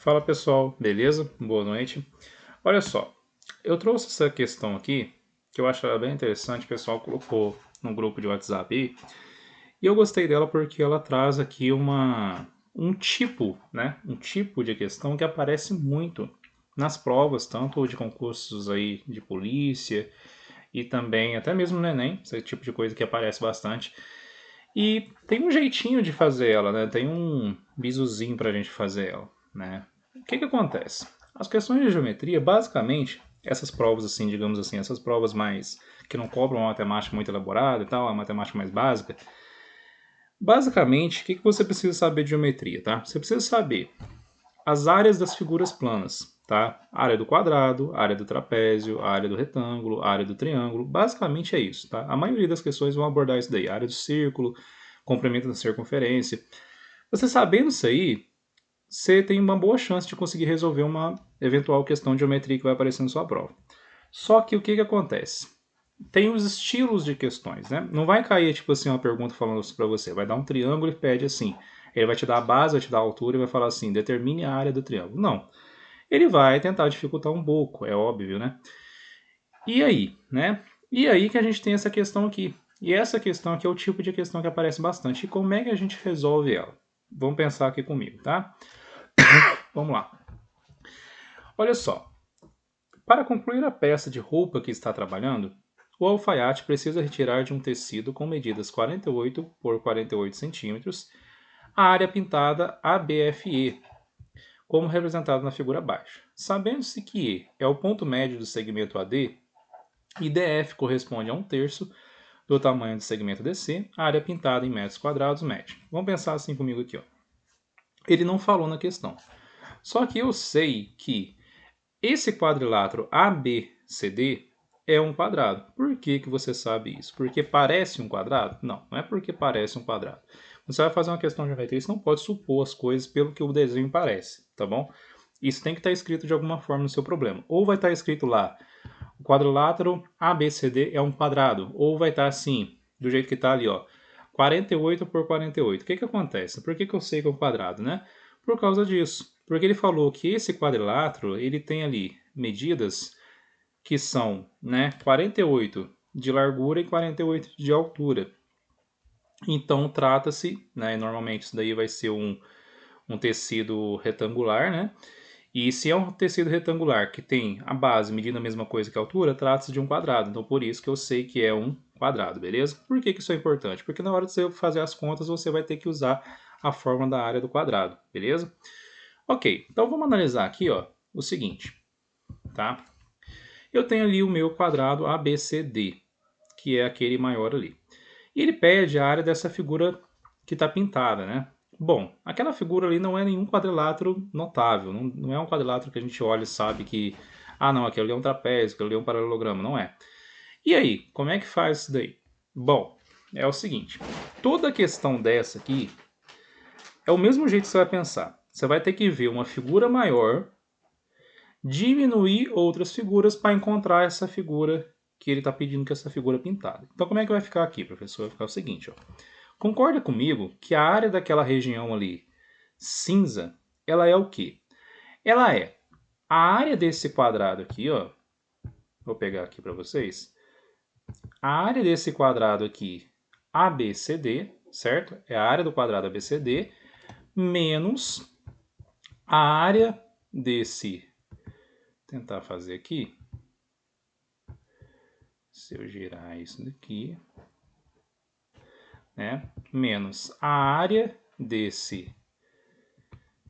Fala pessoal, beleza? Boa noite. Olha só, eu trouxe essa questão aqui que eu acho ela bem interessante, o pessoal colocou no grupo de WhatsApp aí, e eu gostei dela porque ela traz aqui um tipo, né? Um tipo de questão que aparece muito nas provas, tanto de concursos aí de polícia e também até mesmo no Enem, esse tipo de coisa que aparece bastante. E tem um jeitinho de fazer ela, né? Tem um bisuzinho pra gente fazer ela, né? O que que acontece? As questões de geometria, basicamente, essas provas assim, digamos assim, essas provas mais que não cobram uma matemática muito elaborada e tal, a matemática mais básica, basicamente, o que que você precisa saber de geometria, tá? Você precisa saber as áreas das figuras planas, tá? A área do quadrado, a área do trapézio, a área do retângulo, a área do triângulo, basicamente é isso, tá? A maioria das questões vão abordar isso daí, a área do círculo, comprimento da circunferência. Você sabendo isso aí, você tem uma boa chance de conseguir resolver uma eventual questão de geometria que vai aparecer na sua prova. Só que o que que acontece? Tem os estilos de questões, né? Não vai cair tipo assim uma pergunta falando para você, vai dar um triângulo e pede assim. Ele vai te dar a base, vai te dar a altura e vai falar assim, determine a área do triângulo. Não. Ele vai tentar dificultar um pouco, é óbvio, né? E aí, né? E aí que a gente tem essa questão aqui. E essa questão aqui é o tipo de questão que aparece bastante. E como é que a gente resolve ela? Vamos pensar aqui comigo, tá? Vamos lá. Olha só. Para concluir a peça de roupa que está trabalhando, o alfaiate precisa retirar de um tecido com medidas 48 por 48 centímetros a área pintada ABFE, como representado na figura abaixo. Sabendo-se que E é o ponto médio do segmento AD e DF corresponde a 1/3 do tamanho do segmento DC, a área pintada em metros quadrados mede. Vamos pensar assim comigo aqui. Ó. Ele não falou na questão. Só que eu sei que esse quadrilátero ABCD é um quadrado. Por que, que você sabe isso? Porque parece um quadrado? Não, não é porque parece um quadrado. Você vai fazer uma questão de geometria, você não pode supor as coisas pelo que o desenho parece, tá bom? Isso tem que estar escrito de alguma forma no seu problema. Ou vai estar escrito lá, o quadrilátero ABCD é um quadrado. Ou vai estar assim, do jeito que está ali, ó, 48 por 48. O que que acontece? Por que que eu sei que é um quadrado, né? Por causa disso. Porque ele falou que esse quadrilátero, ele tem ali medidas que são, né, 48 de largura e 48 de altura. Então trata-se, né, normalmente isso daí vai ser um tecido retangular, né? E se é um tecido retangular que tem a base medindo a mesma coisa que a altura, trata-se de um quadrado. Então, por isso que eu sei que é um quadrado, beleza? Por que que isso é importante? Porque na hora de você fazer as contas, você vai ter que usar a fórmula da área do quadrado, beleza? Ok, então vamos analisar aqui ó, o seguinte, tá? Eu tenho ali o meu quadrado ABCD, que é aquele maior ali. E ele pede a área dessa figura que está pintada, né? Bom, aquela figura ali não é nenhum quadrilátero notável, não é um quadrilátero que a gente olha e sabe que, ah não, aquele ali é um trapézio, aquele ali é um paralelogramo, não é. E aí, como é que faz isso daí? Bom, é o seguinte, toda questão dessa aqui é o mesmo jeito que você vai pensar. Você vai ter que ver uma figura maior, diminuir outras figuras para encontrar essa figura que ele está pedindo que essa figura pintada. Então como é que vai ficar aqui, professor? Vai ficar o seguinte, ó. Concorda comigo que a área daquela região ali cinza, ela é o quê? Ela é a área desse quadrado aqui, ó. Vou pegar aqui para vocês. A área desse quadrado aqui, ABCD, certo? É a área do quadrado ABCD menos a área desse. Vou tentar fazer aqui. Se eu girar isso daqui, né? Menos a área desse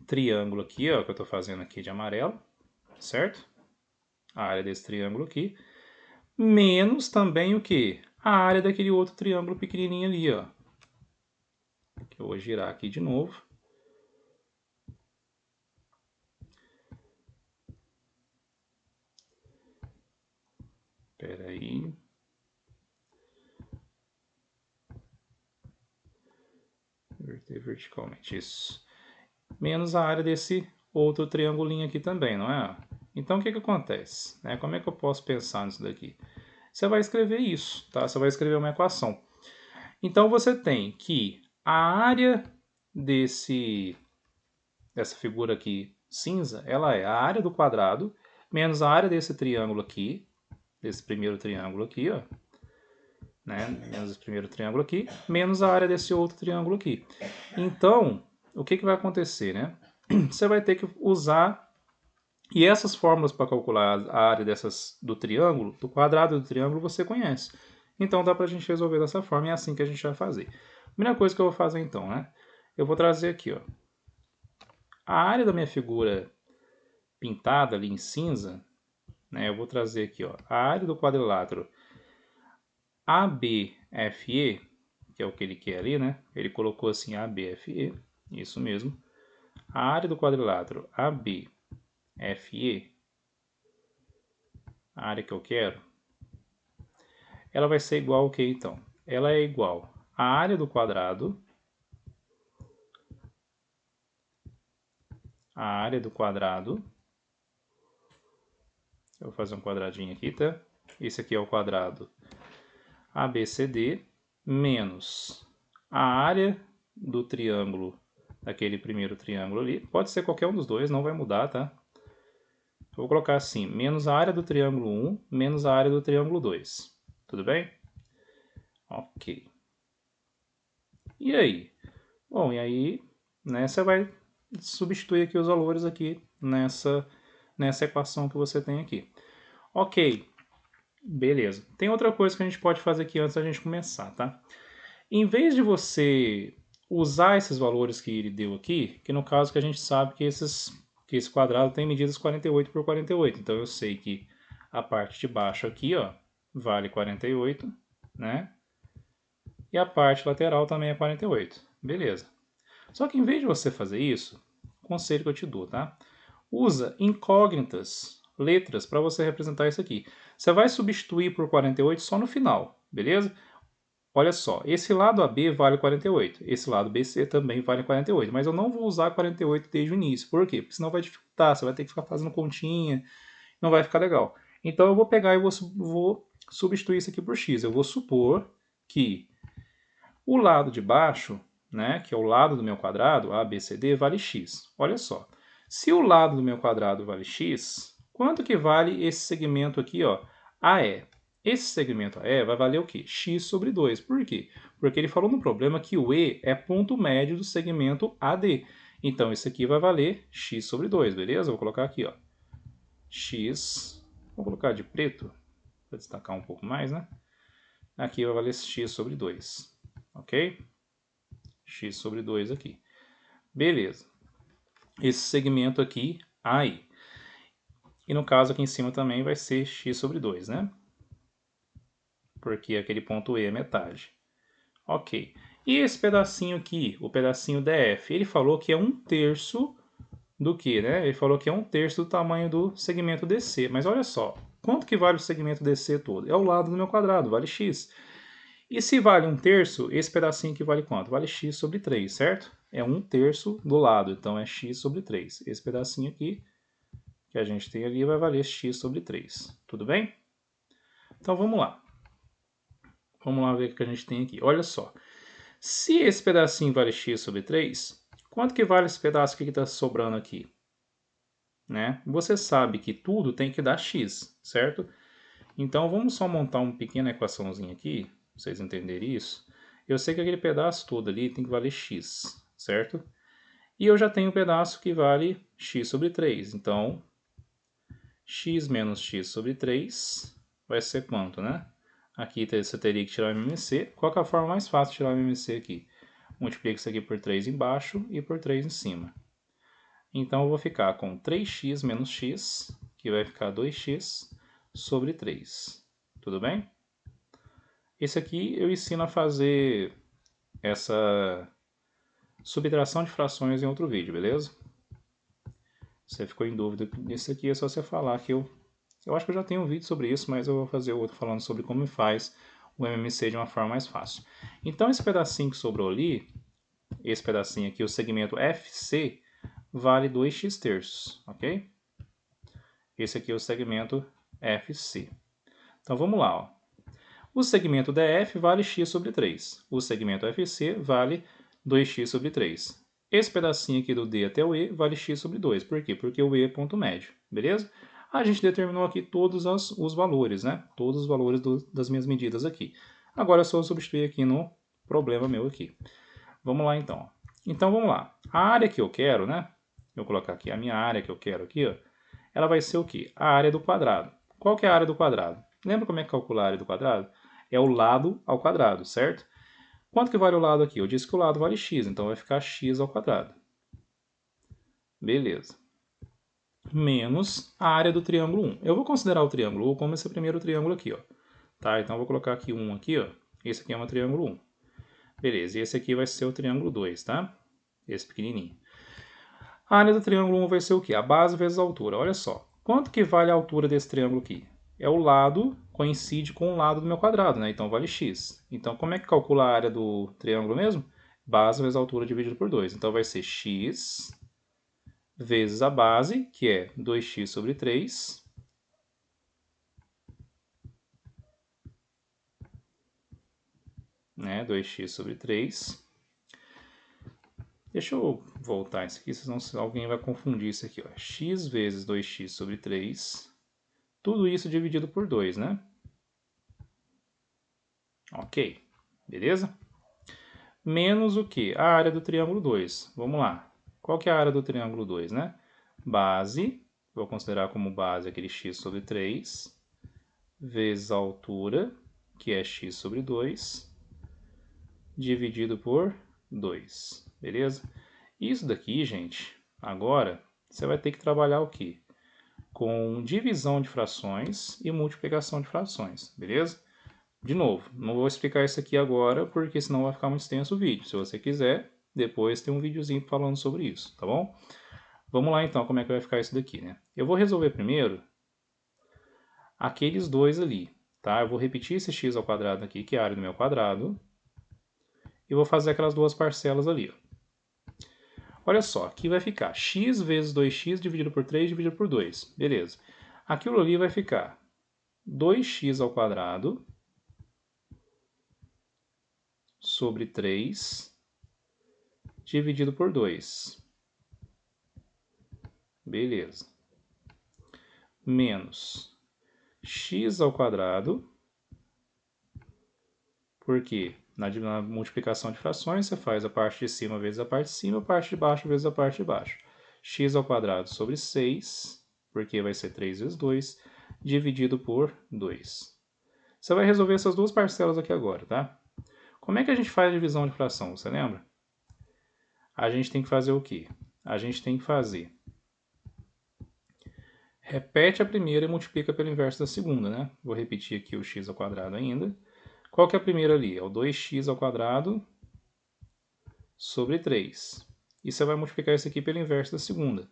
triângulo aqui, ó, que eu estou fazendo aqui de amarelo, certo? A área desse triângulo aqui, menos também o que? A área daquele outro triângulo pequenininho ali, ó. Que eu vou girar aqui de novo. Espera aí. Inverter verticalmente, isso. Menos a área desse outro triangulinho aqui também, não é? Então, o que que acontece? Como é que eu posso pensar nisso daqui? Você vai escrever isso, tá? Você vai escrever uma equação. Então, você tem que a área dessa figura aqui cinza, ela é a área do quadrado menos a área desse triângulo aqui, desse primeiro triângulo aqui, ó, né? Menos esse primeiro triângulo aqui, menos a área desse outro triângulo aqui. Então, o que vai acontecer, né? Você vai ter que usar... E essas fórmulas para calcular a área do triângulo, do quadrado do triângulo, você conhece. Então dá para a gente resolver dessa forma e é assim que a gente vai fazer. Primeira coisa que eu vou fazer então, né? Eu vou trazer aqui, ó, a área da minha figura pintada ali em cinza, né? Eu vou trazer aqui, ó, a área do quadrilátero ABFE, que é o que ele quer ali, né? Ele colocou assim ABFE, isso mesmo. A área do quadrilátero ABFE, a área que eu quero, ela vai ser igual ao que então? Ela é igual à área do quadrado, eu vou fazer um quadradinho aqui, tá? Esse aqui é o quadrado ABCD, menos a área do triângulo, daquele primeiro triângulo ali, pode ser qualquer um dos dois, não vai mudar, tá? Eu vou colocar assim, menos a área do triângulo 1, menos a área do triângulo 2, tudo bem? Ok. E aí? Bom, e aí, né, você vai substituir aqui os valores aqui nessa equação que você tem aqui. Ok, beleza. Tem outra coisa que a gente pode fazer aqui antes da gente começar, tá? Em vez de você usar esses valores que ele deu aqui, que no caso que a gente sabe que esse quadrado tem medidas 48 por 48, então eu sei que a parte de baixo aqui, ó, vale 48, né? E a parte lateral também é 48. Beleza. Só que em vez de você fazer isso, conselho que eu te dou, tá? Usa incógnitas, letras, para você representar isso aqui. Você vai substituir por 48 só no final, beleza? Olha só, esse lado AB vale 48, esse lado BC também vale 48, mas eu não vou usar 48 desde o início. Por quê? Porque senão vai dificultar, você vai ter que ficar fazendo continha, não vai ficar legal. Então eu vou pegar e vou substituir isso aqui por x. Eu vou supor que o lado de baixo, né, que é o lado do meu quadrado, ABCD, vale x. Olha só, se o lado do meu quadrado vale x, quanto que vale esse segmento aqui, ó, AE? Esse segmento AE vai valer o quê? X sobre 2. Por quê? Porque ele falou no problema que o E é ponto médio do segmento AD. Então, isso aqui vai valer x sobre 2, beleza? Vou colocar aqui, ó, x, vou colocar de preto, para destacar um pouco mais, né? Aqui vai valer x sobre 2, ok? X sobre 2 aqui. Beleza. Esse segmento aqui, aí. E no caso aqui em cima também vai ser x sobre 2, né? Porque aquele ponto E é metade. Ok. E esse pedacinho aqui, o pedacinho DF, ele falou que é 1/3 do que, né? Ele falou que é 1/3 do tamanho do segmento DC. Mas olha só, quanto que vale o segmento DC todo? É o lado do meu quadrado, vale x. E se vale 1/3, esse pedacinho aqui vale quanto? Vale x sobre 3, certo? É 1/3 do lado, então é x sobre 3. Esse pedacinho aqui que a gente tem ali vai valer x sobre 3. Tudo bem? Então vamos lá. Vamos lá ver o que a gente tem aqui. Olha só. Se esse pedacinho vale x sobre 3, quanto que vale esse pedaço que está sobrando aqui? Né? Você sabe que tudo tem que dar x, certo? Então vamos só montar uma pequena equaçãozinha aqui, para vocês entenderem isso. Eu sei que aquele pedaço todo ali tem que valer x, certo? E eu já tenho um pedaço que vale x sobre 3. Então, x menos x sobre 3 vai ser quanto, né? Aqui você teria que tirar o MMC. Qual que é a forma mais fácil de tirar o MMC aqui? Multiplica isso aqui por 3 embaixo e por 3 em cima. Então eu vou ficar com 3x menos x, que vai ficar 2x sobre 3. Tudo bem? Esse aqui eu ensino a fazer essa subtração de frações em outro vídeo, beleza? Se você ficou em dúvida disso aqui, é só você falar que eu acho que eu já tenho um vídeo sobre isso, mas eu vou fazer outro falando sobre como faz o MMC de uma forma mais fácil. Então esse pedacinho que sobrou ali, esse pedacinho aqui, o segmento FC, vale 2x/3, ok? Esse aqui é o segmento FC. Então vamos lá, ó. O segmento DF vale x sobre 3. O segmento FC vale 2x sobre 3. Esse pedacinho aqui do D até o E vale x sobre 2. Por quê? Porque o E é ponto médio, beleza? A gente determinou aqui todos os valores, né? Todos os valores das minhas medidas aqui. Agora é só substituir aqui no problema meu aqui. Vamos lá então. Então vamos lá. A área que eu quero, né? Eu vou colocar aqui a minha área que eu quero aqui, ó. Ela vai ser o quê? A área do quadrado. Qual que é a área do quadrado? Lembra como é que calcula a área do quadrado? É o lado ao quadrado, certo? Quanto que vale o lado aqui? Eu disse que o lado vale x, então vai ficar x ao quadrado. Beleza. Menos a área do triângulo 1. Eu vou considerar o triângulo 1 como esse primeiro triângulo aqui, ó. Tá? Então eu vou colocar aqui 1 aqui, ó. Esse aqui é um triângulo 1. Beleza, e esse aqui vai ser o triângulo 2, tá? Esse pequenininho. A área do triângulo 1 vai ser o quê? A base vezes a altura. Olha só. Quanto que vale a altura desse triângulo aqui? É o lado, coincide com o lado do meu quadrado, né? Então vale x. Então como é que calcula a área do triângulo mesmo? Base vezes a altura dividido por 2. Então vai ser x vezes a base, que é 2x sobre 3, né? 2x sobre 3. Deixa eu voltar isso aqui, senão alguém vai confundir isso aqui. Ó. X vezes 2x sobre 3. Tudo isso dividido por 2, né? Ok, beleza? Menos o que? A área do triângulo 2. Vamos lá. Qual que é a área do triângulo 2, né? Base, vou considerar como base aquele x sobre 3, vezes a altura, que é x sobre 2, dividido por 2, beleza? Isso daqui, gente, agora você vai ter que trabalhar o quê? Com divisão de frações e multiplicação de frações, beleza? De novo, não vou explicar isso aqui agora, porque senão vai ficar muito extenso o vídeo. Se você quiser, depois tem um videozinho falando sobre isso, tá bom? Vamos lá então, como é que vai ficar isso daqui, né? Eu vou resolver primeiro aqueles dois ali, tá? Eu vou repetir esse x ao quadrado aqui, que é a área do meu quadrado, e vou fazer aquelas duas parcelas ali, ó. Olha só, aqui vai ficar x vezes 2x dividido por 3 dividido por 2. Beleza. Aquilo ali vai ficar 2x ao quadrado sobre 3 dividido por 2. Beleza. Menos x ao quadrado, porque na multiplicação de frações você faz a parte de cima vezes a parte de cima, a parte de baixo vezes a parte de baixo. X ao quadrado sobre 6, porque vai ser 3 vezes 2, dividido por 2. Você vai resolver essas duas parcelas aqui agora, tá? Como é que a gente faz a divisão de fração, você lembra? A gente tem que fazer o quê? A gente tem que fazer... Repete a primeira e multiplica pelo inverso da segunda, né? Vou repetir aqui o x ao quadrado ainda. Qual que é a primeira ali? É o 2x ao quadrado sobre 3. E você vai multiplicar isso aqui pelo inverso da segunda.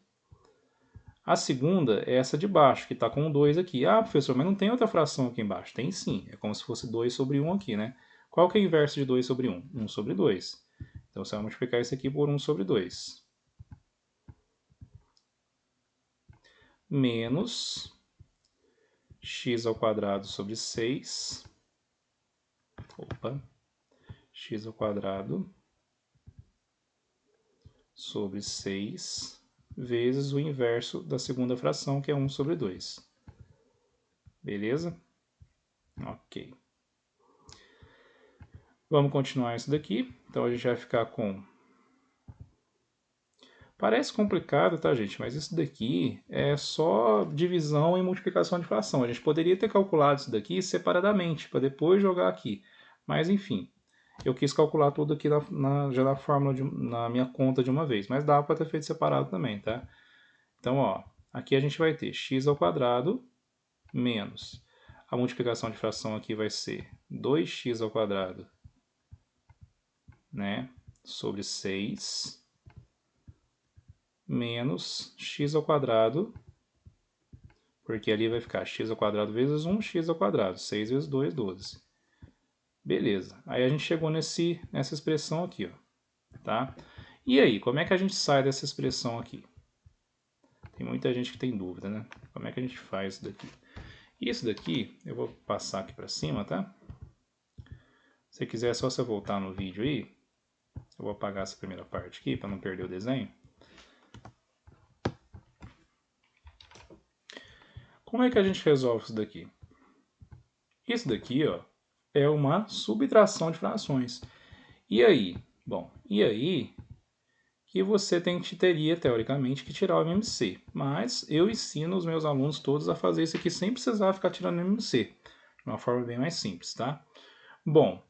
A segunda é essa de baixo, que está com 2 aqui. Ah, professor, mas não tem outra fração aqui embaixo. Tem sim, é como se fosse 2 sobre 1 aqui, né? Qual que é o inverso de 2 sobre 1? 1 sobre 2. Então você vai multiplicar isso aqui por 1 sobre 2. Menos x ao quadrado sobre 6. Opa. X ao quadrado sobre 6 vezes o inverso da segunda fração, que é 1 sobre 2. Beleza? Ok. Vamos continuar isso daqui. Então a gente vai ficar com... Parece complicado, tá, gente? Mas isso daqui é só divisão e multiplicação de fração. A gente poderia ter calculado isso daqui separadamente, para depois jogar aqui. Mas, enfim, eu quis calcular tudo aqui já na fórmula, na minha conta de uma vez. Mas dá para ter feito separado também, tá? Então, ó, aqui a gente vai ter x ao quadrado menos... A multiplicação de fração aqui vai ser 2x ao quadrado, né, sobre 6 menos x ao quadrado, porque ali vai ficar x ao quadrado vezes 1, x ao quadrado. 6 vezes 2, 12. Beleza. Aí a gente chegou nessa expressão aqui, ó, tá? E aí, como é que a gente sai dessa expressão aqui? Tem muita gente que tem dúvida, né? Como é que a gente faz isso daqui? Isso daqui, eu vou passar aqui para cima, tá? Se quiser, é só você voltar no vídeo aí. Eu vou apagar essa primeira parte aqui para não perder o desenho. Como é que a gente resolve isso daqui? Isso daqui, ó, é uma subtração de frações. E aí? Bom, e aí que você teria, teoricamente, que tirar o MMC. Mas eu ensino os meus alunos todos a fazer isso aqui sem precisar ficar tirando o MMC. De uma forma bem mais simples, tá? Bom,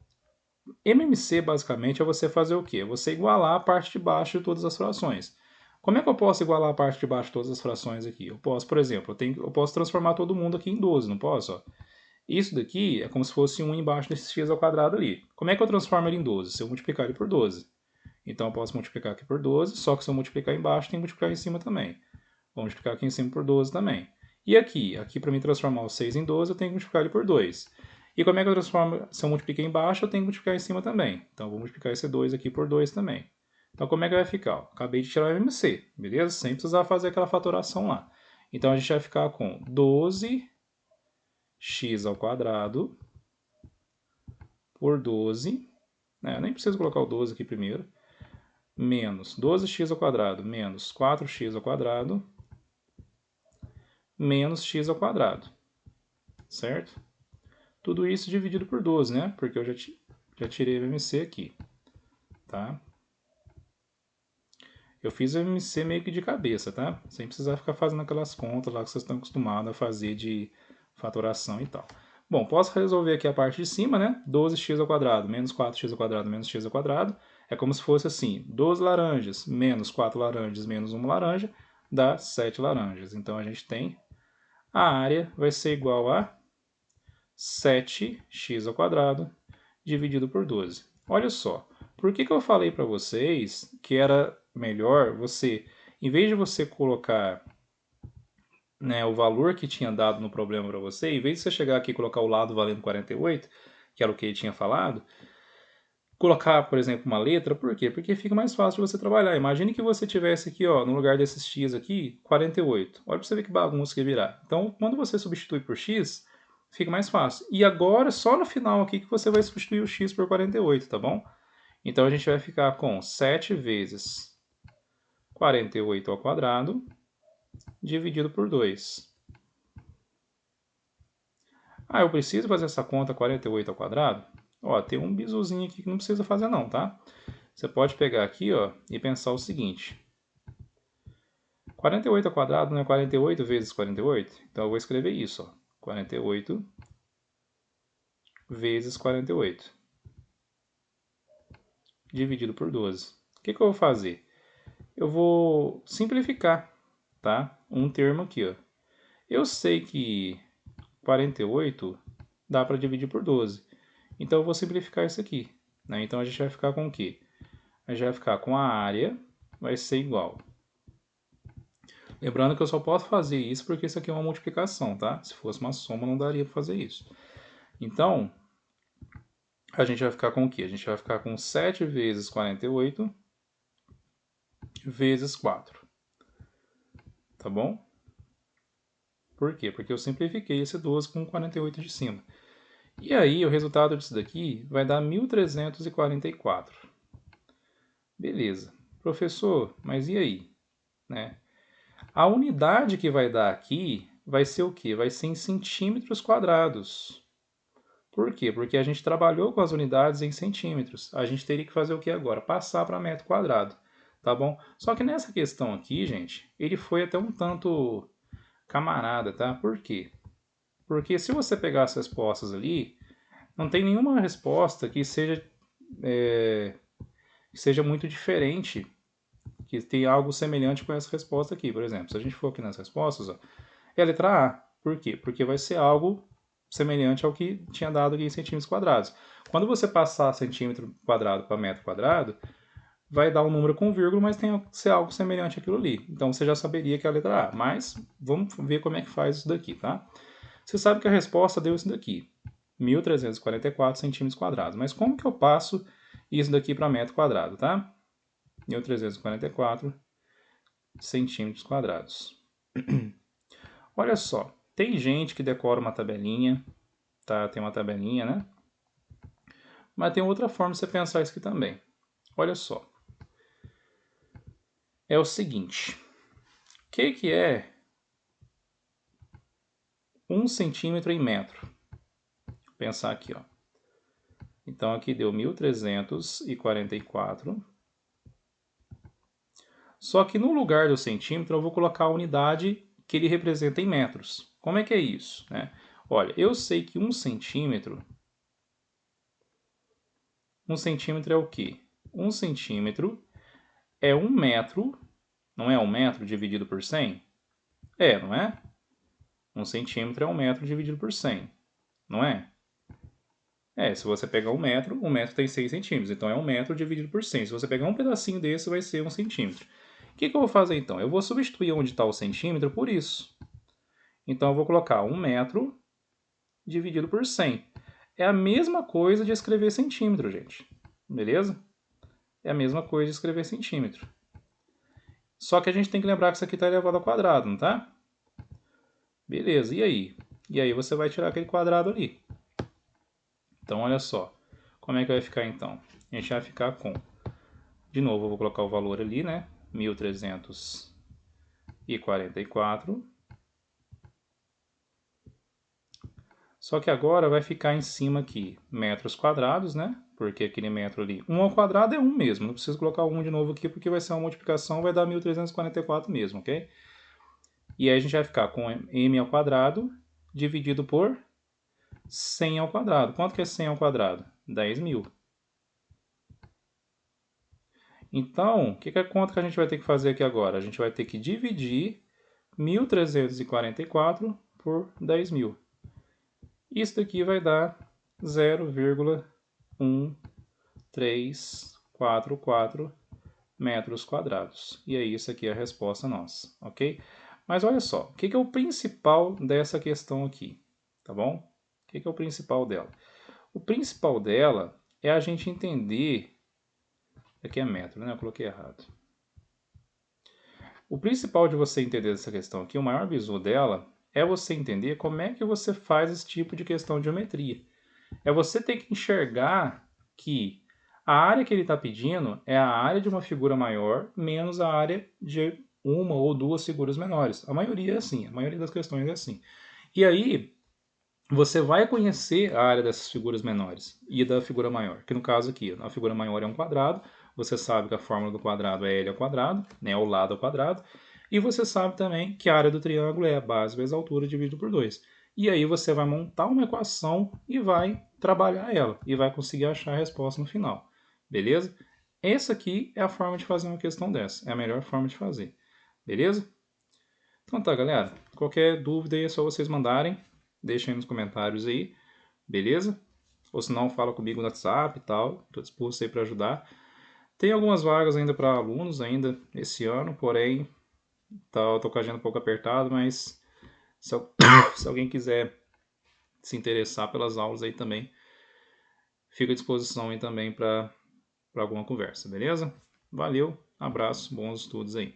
MMC basicamente é você fazer o quê? É você igualar a parte de baixo de todas as frações. Como é que eu posso igualar a parte de baixo de todas as frações aqui? Eu posso, por exemplo, eu posso transformar todo mundo aqui em 12, não posso? Ó? Isso daqui é como se fosse 1 embaixo desse x ao quadrado ali. Como é que eu transformo ele em 12? Se eu multiplicar ele por 12. Então eu posso multiplicar aqui por 12, só que se eu multiplicar embaixo, tem que multiplicar em cima também. Vou multiplicar aqui em cima por 12 também. E aqui? Aqui para mim transformar o 6 em 12, eu tenho que multiplicar ele por 2. E como é que eu transformo? Se eu multiplicar embaixo, eu tenho que multiplicar em cima também. Então eu vou multiplicar esse 2 aqui por 2 também. Então como é que vai ficar? Acabei de tirar o MMC, beleza? Sem precisar fazer aquela fatoração lá. Então a gente vai ficar com 12x ao quadrado por 12. Eu nem preciso colocar o 12 aqui primeiro. Menos 12x ao quadrado menos 4x ao quadrado menos x ao quadrado, certo? Tudo isso dividido por 12, né? Porque eu já tirei o MMC aqui, tá? Eu fiz o MMC meio que de cabeça, tá? Sem precisar ficar fazendo aquelas contas lá que vocês estão acostumados a fazer de fatoração e tal. Bom, posso resolver aqui a parte de cima, né? 12x ao quadrado menos 4x ao quadrado menos x ao quadrado. É como se fosse assim, 12 laranjas menos 4 laranjas menos 1 laranja dá 7 laranjas. Então a gente tem a área vai ser igual a 7x ao quadrado dividido por 12. Olha só, por que eu falei para vocês que era melhor você, em vez de você colocar, né, o valor que tinha dado no problema para você, em vez de você chegar aqui e colocar o lado valendo 48, que era o que ele tinha falado, colocar, por exemplo, uma letra, por quê? Porque fica mais fácil de você trabalhar. Imagine que você tivesse aqui, ó, no lugar desses x aqui, 48. Olha para você ver que bagunça que virar. Então, quando você substitui por x, fica mais fácil. E agora, só no final aqui que você vai substituir o x por 48, tá bom? Então, a gente vai ficar com 7 vezes 48 ao quadrado dividido por 2. Ah, eu preciso fazer essa conta 48 ao quadrado? Ó, tem um bizuzinho aqui que não precisa fazer não, tá? Você pode pegar aqui, ó, e pensar o seguinte. 48 ao quadrado não é 48 vezes 48? Então eu vou escrever isso, ó. 48 vezes 48 dividido por 12. O que eu vou fazer? Eu vou simplificar, tá? Um termo aqui, ó. Eu sei que 48 dá para dividir por 12. Então eu vou simplificar isso aqui, né? Então a gente vai ficar com o quê? A gente vai ficar com a área vai ser igual. Lembrando que eu só posso fazer isso porque isso aqui é uma multiplicação, tá? Se fosse uma soma, não daria para fazer isso. Então, a gente vai ficar com o quê? A gente vai ficar com 7 vezes 48 vezes 4. Tá bom? Por quê? Porque eu simplifiquei esse 12 com 48 de cima. E aí, o resultado disso daqui vai dar 1344. Beleza. Professor, mas e aí? Né? A unidade que vai dar aqui vai ser o quê? Vai ser em centímetros quadrados. Por quê? Porque a gente trabalhou com as unidades em centímetros. A gente teria que fazer o que agora? Passar para metro quadrado, tá bom? Só que nessa questão aqui, gente, ele foi até um tanto camarada, tá? Por quê? Porque se você pegar as respostas ali, não tem nenhuma resposta que seja muito diferente, que tenha algo semelhante com essa resposta aqui. Por exemplo, se a gente for aqui nas respostas, ó, é a letra A. Por quê? Porque vai ser algo semelhante ao que tinha dado aqui em centímetros quadrados. Quando você passar centímetro quadrado para metro quadrado, vai dar um número com vírgula, mas tem que ser algo semelhante àquilo ali. Então você já saberia que é a letra A. Mas vamos ver como é que faz isso daqui, tá? Você sabe que a resposta deu isso daqui, 1.344 centímetros quadrados. Mas como que eu passo isso daqui para metro quadrado, tá? 1.344 centímetros quadrados. Olha só, tem gente que decora uma tabelinha, tá? Tem uma tabelinha, né? Mas tem outra forma de você pensar isso aqui também. olha só. É o seguinte, o que é 1 centímetro em metro? Vou pensar aqui, ó. Então aqui deu 1344. Só que no lugar do centímetro eu vou colocar a unidade que ele representa em metros. Como é que é isso, né? Olha, eu sei que 1 centímetro... 1 centímetro é o quê? 1 centímetro é 1 metro, não é 1 metro dividido por 100? É, não é? 1 centímetro é 1 metro dividido por 100, não é? É, se você pegar 1 metro tem 6 centímetros, então é 1 metro dividido por 100. Se você pegar um pedacinho desse, vai ser 1 centímetro. O que eu vou fazer então? Eu vou substituir onde está o centímetro por isso. Então eu vou colocar 1 metro dividido por 100. É a mesma coisa de escrever centímetro, gente. Beleza? É a mesma coisa de escrever centímetro. Só que a gente tem que lembrar que isso aqui está elevado ao quadrado, não tá? Beleza, e aí? E aí você vai tirar aquele quadrado ali. Então olha só, como é que vai ficar então? A gente vai ficar com, de novo eu vou colocar o valor ali, né? 1344. Só que agora vai ficar em cima aqui metros quadrados, né? Porque aquele metro ali, 1 ao quadrado é 1 mesmo. Não preciso colocar o 1 de novo aqui porque vai ser uma multiplicação, vai dar 1344 mesmo, ok? E aí a gente vai ficar com m ao quadrado dividido por 100 ao quadrado. Quanto que é 100 ao quadrado? 10.000. Então, que é a conta que a gente vai ter que fazer aqui agora? A gente vai ter que dividir 1344 por 10.000. Isso daqui vai dar 0,1344 metros quadrados. E aí, isso aqui é a resposta nossa, ok? Mas olha só, o que é o principal dessa questão aqui, tá bom? O que é o principal dela? O principal dela é a gente entender... Aqui é metro, né? Eu coloquei errado. O principal de você entender essa questão aqui, o maior bizu dela, é você entender como é que você faz esse tipo de questão de geometria. É você ter que enxergar que a área que ele está pedindo é a área de uma figura maior menos a área de uma ou duas figuras menores. A maioria é assim, a maioria das questões é assim. E aí, você vai conhecer a área dessas figuras menores e da figura maior, que no caso aqui, a figura maior é um quadrado, você sabe que a fórmula do quadrado é L ao quadrado, né, o lado ao quadrado, e você sabe também que a área do triângulo é a base vezes a altura dividido por 2. E aí você vai montar uma equação e vai trabalhar ela, e vai conseguir achar a resposta no final, beleza? Essa aqui é a forma de fazer uma questão dessa, é a melhor forma de fazer, beleza? Então tá, galera, qualquer dúvida aí é só vocês mandarem, deixem aí nos comentários aí, beleza? Ou se não, fala comigo no WhatsApp e tal, estou disposto aí para ajudar. Tem algumas vagas ainda para alunos ainda esse ano, porém, tô com a agenda um pouco apertada, mas se, se alguém quiser se interessar pelas aulas aí também, fica à disposição aí também para alguma conversa, beleza? Valeu, abraço, bons estudos aí.